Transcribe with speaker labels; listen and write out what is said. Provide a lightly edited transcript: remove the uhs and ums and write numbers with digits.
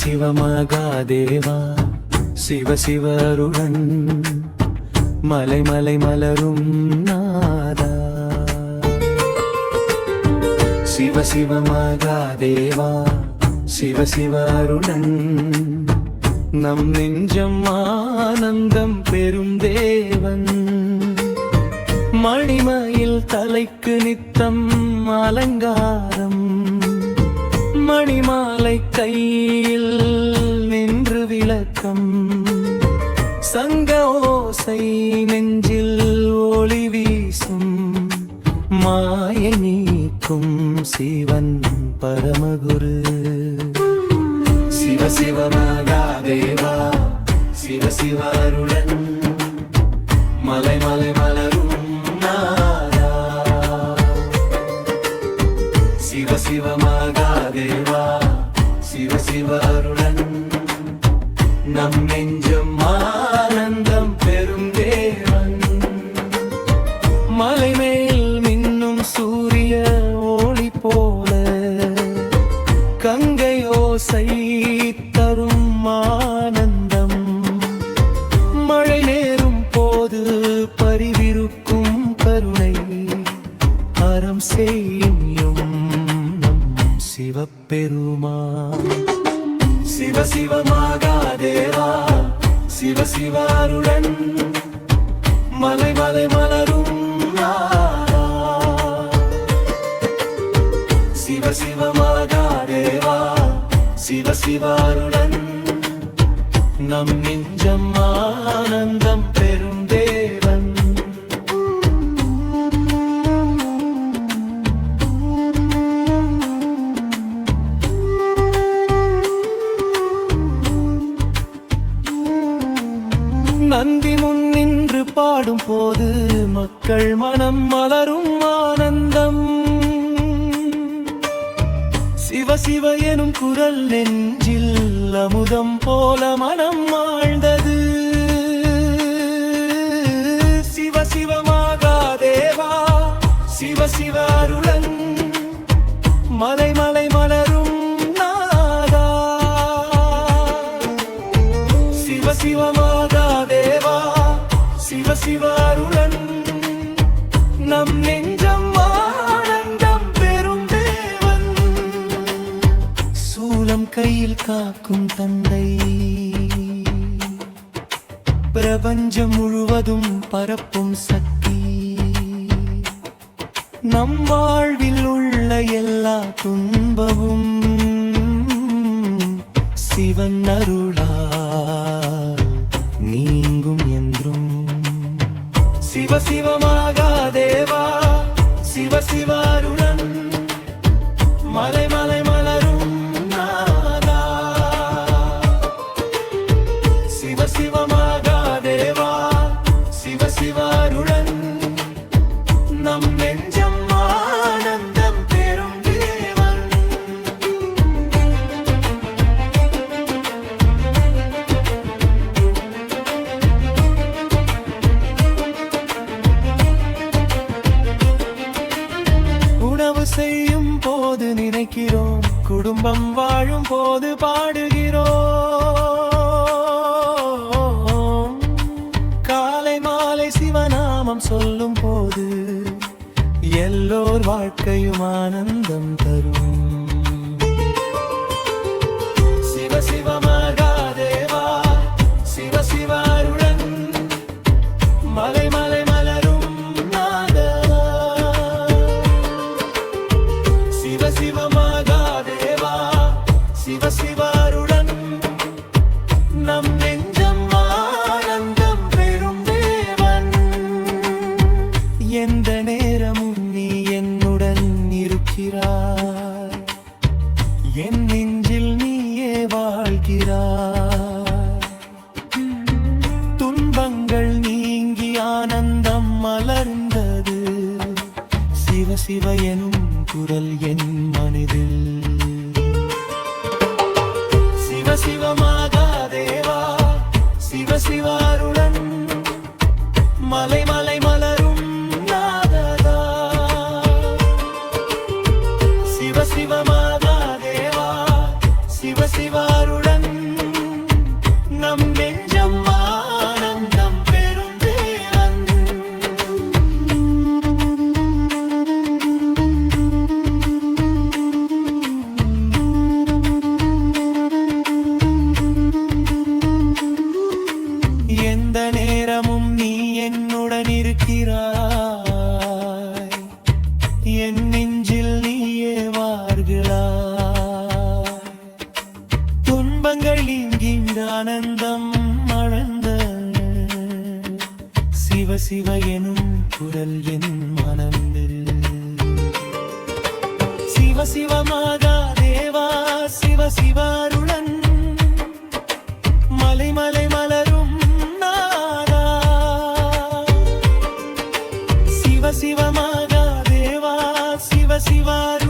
Speaker 1: சிவ மகாதேவா சிவ சிவ அருளன் மலை மலை மலரும் நாதா சிவ சிவ மகாதேவா சிவ சிவ அருளன் நம் நெஞ்சம் ஆனந்தம் பெரும் தேவன் மணிமயில் தலைக்கு நித்தம் அலங்காரம் மணிமாலை கையில் நின்று விளக்கம் சங்க ஓசை நெஞ்சில் ஒளி வீசும் மாய நீக்கும் சிவன் பரமகுரு சிவ சிவ மகாதேவா சிவ சிவ அருளன் மலை மலை மலரும் நாதா சிவ சிவ மகாதேவா சிவ சிவ அருளன் நம் நெஞ்சம் ஆனந்தம் பெரும் தேவன் மலை மேல் மின்னும் சூரிய ஒளி போல கங்கை ஓசை தரும் ஆனந்தம் மழை நேரும் போது பரிவிருக்கும் கருணை அறம் செய்யும் சிவபெருமான் சிவ சிவ மகாதேவா சிவ சிவ அருளன் மலை மலை மலரும் நாதா சிவ சிவ மகாதேவா சிவ சிவ அருளன் நம் நெஞ்சம் ஆனந்தம் பெரும் தேவன் நந்தி முன் நின்று பாடும் போது மக்கள் மனம் மலரும் ஆனந்தம் சிவ சிவ எனும் குரல் நெஞ்சில் அமுதம் போல மனம் ஆழ்ந்தது சிவ சிவ மகாதேவா சிவ சிவ அருளன் மலை மலை மலரும் நாதா சிவ சிவ மகாதேவா சிவ சிவ அருளன் நம் நெஞ்சம் ஆனந்தம் பெரும் தேவன் சூலம் கையில் காக்கும் தந்தை பிரபஞ்சம் முழுவதும் பரப்பும் சக்தி நம் வாழ்வில் உள்ள எல்லா துன்பமும் சிவன் அருளால் நீங்கும் என்றும் சிவ சிவ மகாதேவா சிவ சிவ அருளன் மலை மலை மலரும் நாதா சிவ சிவ மகாதேவா சிவ சிவ அருளன் நம் நெஞ்சம் ஆனந்தம் பெரும் தேவன் உணவு செய்யும் போது நினைக்கிறோம் குடும்பம் வாழும் போது பாடுகிறோம் காலை மாலை சிவநாமம் சொல்லும் போது எல்லோர் வாழ்க்கையும் ஆனந்தம் தரும் சிவ சிவ மகாதேவா சிவ சிவ அருளன் மலை மலை மலரும் நாதா சிவ சிவ மகாதேவா சிவ சிவ அருளன் நம் நெஞ்சம் ஆனந்தம் பெரும் தேவன் எந்த நேரமும் நீ என்னுடன் இருக்கிறாய் என் நெஞ்சில் நீயே வாழ்கிறாய் துன்பங்கள் நீங்கி ஆனந்தம் மலர்ந்தது சிவ சிவ எனும் குரல் என் மனதில் சிவ சிவ மகாதேவா சிவ சிவ அருளன் மலை மலை மலரும் நாதா சிவ சிவ மகாதேவா சிவ சிவ அருளன் வருகிறாய், என் நெஞ்சில் நீயே வாழ்கிறாய். துன்பங்கள் இங்கின்ற ஆனந்தம் மழந்த சிவ சிவ எனும் குரல் என் மனதில். சிவ சிவமாகா தேவா சிவ சிவாருடன் மலை மலை மலரும் நாதா. சிவ சிவமாகா தேவா சிவ சிவாரு